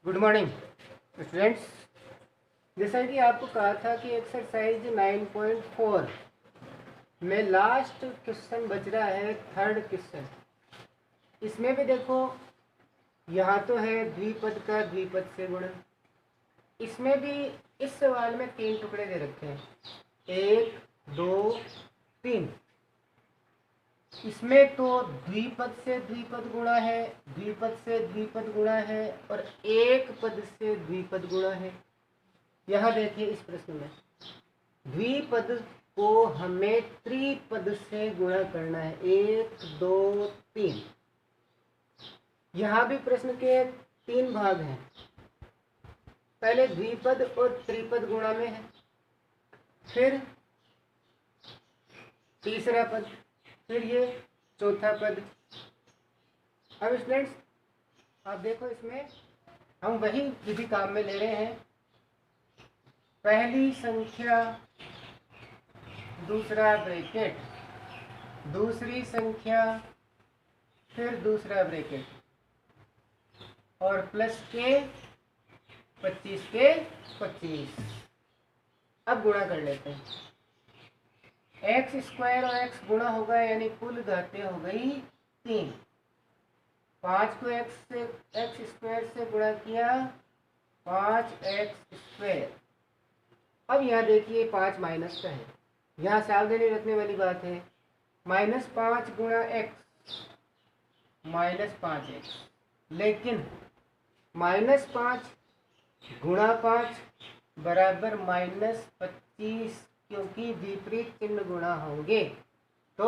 Good morning students. जैसा कि आपको कहा था कि एक्सरसाइज 9.4 में लास्ट क्वेश्चन बच रहा है, थर्ड क्वेश्चन। इसमें भी देखो, यहाँ तो है द्विपद का द्विपद से गुणन। इसमें भी इस सवाल में 3 टुकड़े दे रखे हैं, 1 2 3। इसमें तो द्विपद से द्विपद गुणा है, द्विपद से द्विपद गुणा है और एक पद से द्विपद गुणा है। यहां देखिए इस प्रश्न में द्विपद को हमें त्रिपद से गुणा करना है, 1 2 3। यहां भी प्रश्न के 3 भाग हैं। पहले द्विपद और त्रिपद गुणा में है, फिर तीसरा पद, फिर ये चौथा पद। अब स्टूडेंट्स आप देखो, इसमें हम वही विधि काम में ले रहे हैं। पहली संख्या दूसरा ब्रैकेट, दूसरी संख्या फिर दूसरा ब्रैकेट और प्लस के 25 के 25। अब गुणा कर लेते हैं। एक्स स्क्वायर और एक्स गुणा होगा, यानी कुल घातें हो गई 3। 5 को एक्स स्क्वायर से गुणा किया, 5x स्क्वायर। अब यहाँ देखिए 5 माइनस का है, यहाँ सावधानी रखने वाली बात है। -5 गुणा एक्स -5x, लेकिन -5 गुणा 5 बराबर -25, क्योंकि विपरीत चिन्ह गुणा होंगे तो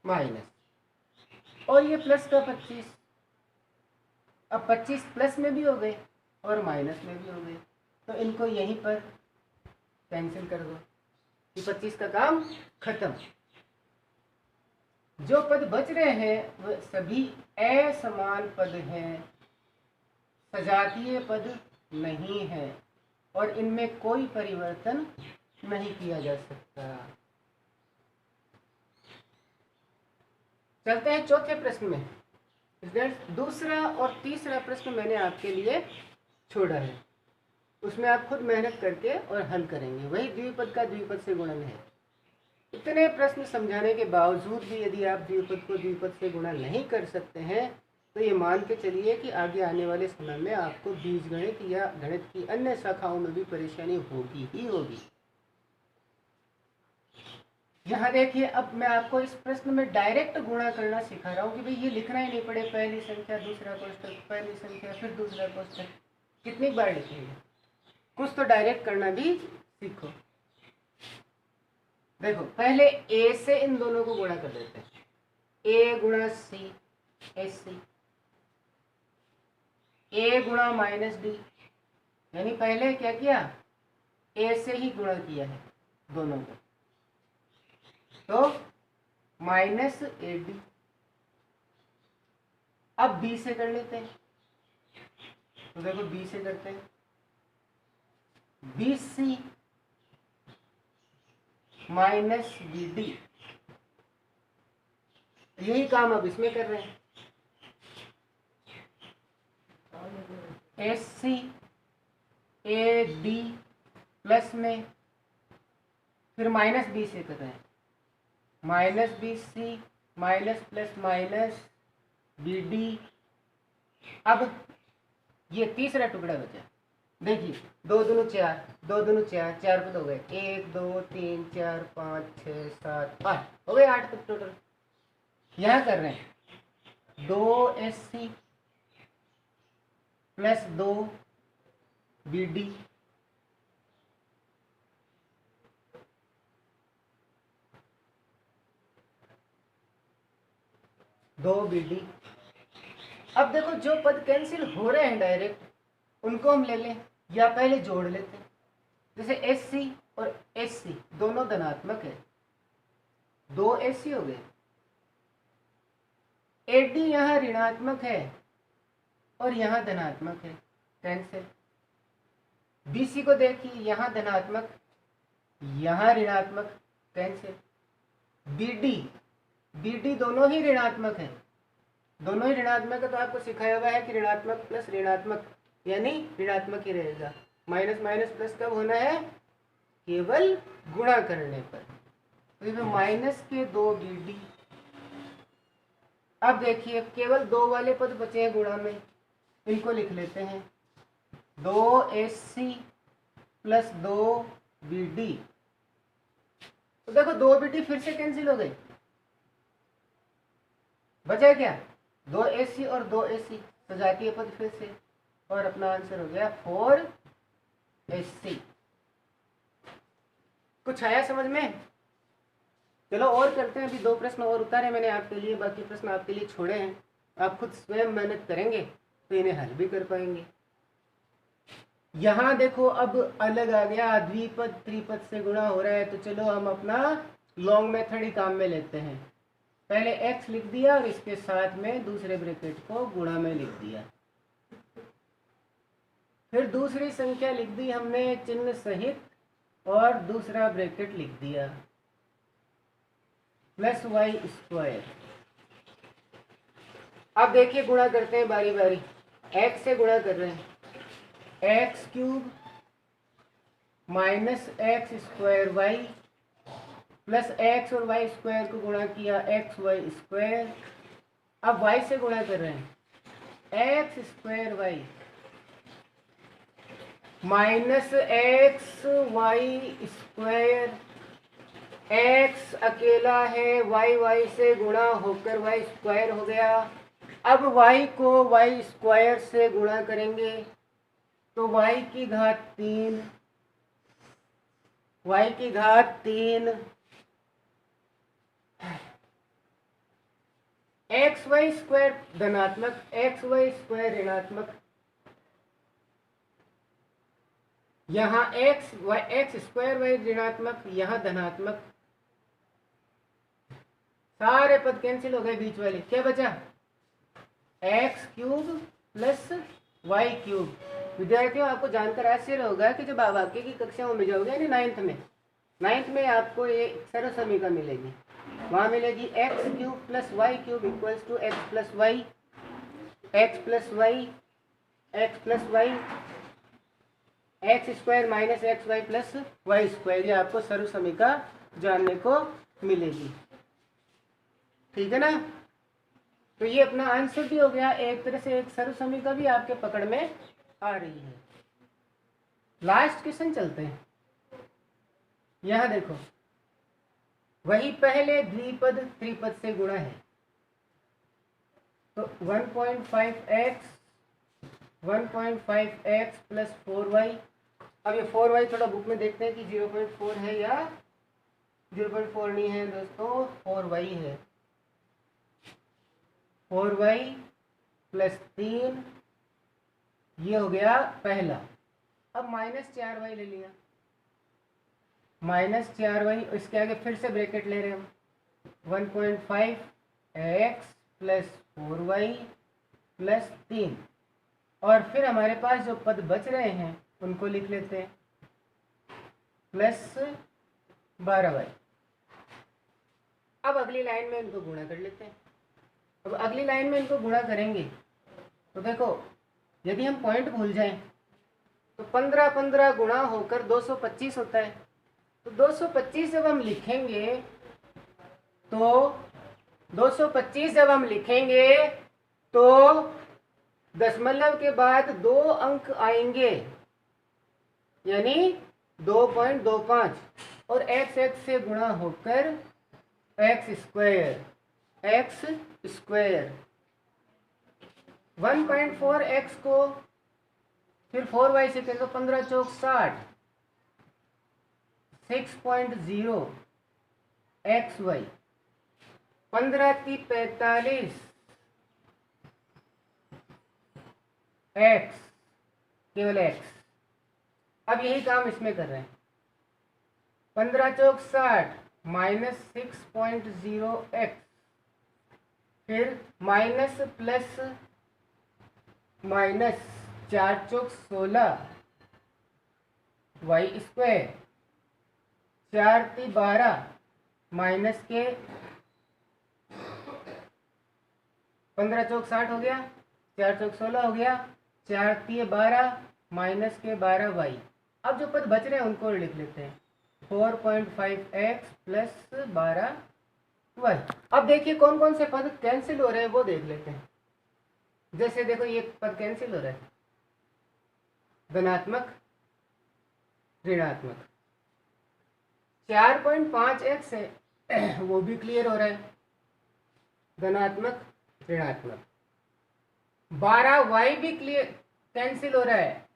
माइनस। और ये प्लस का 25, अब 25 प्लस में भी हो गए और माइनस में भी हो गए, तो इनको यहीं पर कैंसिल कर दो कि 25 का काम खत्म। जो पद बच रहे हैं वह सभी असमान पद हैं, सजातीय पद नहीं है और इनमें कोई परिवर्तन नहीं किया जा सकता। चलते हैं चौथे प्रश्न में। दूसरा और तीसरा प्रश्न मैंने आपके लिए छोड़ा है, उसमें आप खुद मेहनत करके और हल करेंगे। वही द्विपद का द्विपद से गुणन है। इतने प्रश्न समझाने के बावजूद भी यदि आप द्विपद को द्विपद से गुणा नहीं कर सकते हैं तो ये मान के चलिए कि आगे आने वाले समय में आपको बीजगणित या गणित की अन्य शाखाओं में भी परेशानी होगी ही होगी। यहाँ देखिए, अब मैं आपको इस प्रश्न में डायरेक्ट गुणा करना सिखा रहा हूँ कि भाई ये लिखना ही नहीं पड़े, पहली संख्या दूसरा कोष्ठक, पहली संख्या फिर दूसरा कोष्ठक, कितनी बार लिखेंगे। कुछ तो डायरेक्ट करना भी सीखो। देखो, पहले ए से इन दोनों को गुणा कर देते हैं, ए गुणा सी AC, ए गुणा -d, यानी पहले क्या किया, ए से ही गुणा किया है दोनों को, तो -AD। अब B से कर लेते हैं, तो देखो B से करते हैं, BC -BD। यही काम अब इसमें कर रहे हैं, SC AD प्लस में, फिर -B से कर रहे हैं, -BC minus plus minus BD। अब ये तीसरा टुकड़ा बचा, देखिए 2 दूनी 4, 2 दूनी 4, 4 पद हो गए, 1 2 3 4 5 6 7 8 हो गए, 8 पद टोटल। यहाँ कर रहे हैं 2SC प्लस 2 BD, अब देखो, जो पद कैंसिल हो रहे हैं डायरेक्ट उनको हम ले लें या पहले जोड़ लेते हैं। जैसे SC और SC दोनों धनात्मक है, 2SC हो गए। AD यहाँ ऋणात्मक है और यहाँ धनात्मक है, कैंसिल। BC को देखिए, यहाँ धनात्मक यहाँ ऋणात्मक, कैंसिल। BD दोनों ही ऋणात्मक है, दोनों ही ऋणात्मक है, तो आपको सिखाया हुआ है कि ऋणात्मक प्लस ऋणात्मक यानी ऋणात्मक ही रहेगा। माइनस माइनस प्लस कब होना है? केवल गुणा करने पर। तो माइनस के 2BD। अब देखिए केवल 2 वाले पद बचे हैं गुणा में, इनको लिख लेते हैं। 2AC plus 2BD। तो देखो 2BD फिर से कैंसिल हो गई, बचा क्या? 2AC और 2AC, सजातीय पद फिर से, और अपना आंसर हो गया 4AC। कुछ आया समझ में? चलो और करते हैं, अभी 2 प्रश्न और उतारे मैंने आपके लिए, बाकी प्रश्न आपके लिए छोड़े हैं। आप खुद स्वयं मेहनत करेंगे तो इन्हें हल भी कर पाएंगे। यहाँ देखो अब अलग आ गया, द्विपद त्रिपद से गुणा हो रहा है, तो चलो हम अपना लॉन्ग मेथड ही काम में लेते हैं। पहले x लिख दिया और इसके साथ में दूसरे ब्रैकेट को गुणा में लिख दिया। फिर दूसरी संख्या लिख दी हमने चिन्ह सहित और दूसरा ब्रैकेट लिख दिया प्लस वाई स्क्वायर। अब देखिए गुणा करते हैं बारी बारी। x से गुणा कर रहे हैं, x cube minus x square y plus x और वाई स्क्वायर को गुणा किया एक्स वाई स्क्वायर। अब y से गुणा कर रहे हैं, x square y minus x y square. x अकेला है, y से गुणा होकर y स्क्वायर हो गया। अब y को y स्क्वायर से गुणा करेंगे तो y की घात 3, y की घात 3 एक्स वाई स्क्वायर धनात्मक, एक्स वाई स्क्वायर ऋणात्मक। यहाँ एक्स स्क्वायर वाई ऋणात्मक, यहाँ धनात्मक। सारे पद कैंसिल हो गए बीच वाले, क्या बचा? X cube plus y cube. विद्यार्थियों आपको जानकर आश्चर्य होगा कि जब आप आगे की कक्षाओं में जाओगे यानी नाइन्थ में आपको ये सरल समीकरण मिलेगी। वहां मिलेगी x cube plus y cube equals to x plus y, x plus y, x plus y, x square minus x y plus y square. ये आपको सरल समीकरण जानने को मिलेगी, ठीक है ना? तो ये अपना आंसर भी हो गया। एक तरह से एक सरल समीकरण भी आपके पकड़ में आ रही है। लास्ट क्वेश्चन चलते हैं। यहां देखो, वही पहले द्विपद त्रिपद से गुणा है, तो 1.5x प्लस 4y। अब ये 4y थोड़ा बुक में देखते हैं कि 0.4 है या 0.4 नहीं है दोस्तों, 4y है। 4y प्लस 3, ये हो गया पहला। अब माइनस 4y ले लिया, माइनस 4y, इसके आगे फिर से ब्रैकेट ले रहे हैं हम, 1.5x प्लस 4y प्लस 3, और फिर हमारे पास जो पद बच रहे हैं उनको लिख लेते हैं प्लस 12y। अब अगली लाइन में इनको गुणा कर लेते हैं। अब अगली लाइन में इनको गुणा करेंगे तो देखो, यदि हम पॉइंट भूल जाएं तो 15 गुणा होकर 225 होता है। तो 225 जब हम लिखेंगे तो 225 जब हम लिखेंगे तो दशमलव के बाद 2 अंक आएंगे, यानी 2.25, और x से गुणा होकर एक्स स्क्वायर 1.4x को फिर 4y से करें तो 15 चौक 60, 6.0 xy, 15 × 45 x, केवल x। अब यही काम इसमें कर रहे हैं, 15 चौक 60 माइनस 6.0 x, फिर माइनस प्लस माइनस 4 चौक 16 वाई स्क्वायर, 4 × 12 माइनस के 15 चौक 60 हो गया, 4 चौक 16 हो गया, 4 तिये 12 माइनस के 12y। अब जो पद बच रहे हैं उनको लिख लेते हैं 4.5x प्लस 12y। अब देखिए कौन कौन से पद कैंसिल हो रहे हैं वो देख लेते हैं। जैसे देखो ये पद कैंसिल हो रहा है, धनात्मक ऋणात्मक। 4.5x है वो भी क्लियर हो रहा है, धनात्मक ऋणात्मक। 12y भी क्लियर कैंसिल हो रहा है।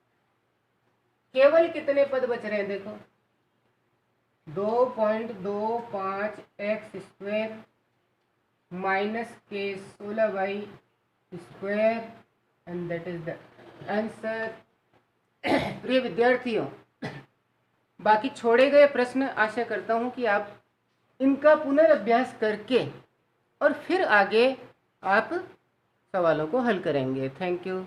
केवल कितने पद बच रहे हैं देखो, 2.25x स्क्वायर माइनस के 16y square and that is the answer. प्रिय विद्यार्थियों, बाकी छोड़े गए प्रश्न आशा करता हूं कि आप इनका पुनर्अभ्यास करके और फिर आगे आप सवालों को हल करेंगे। Thank you.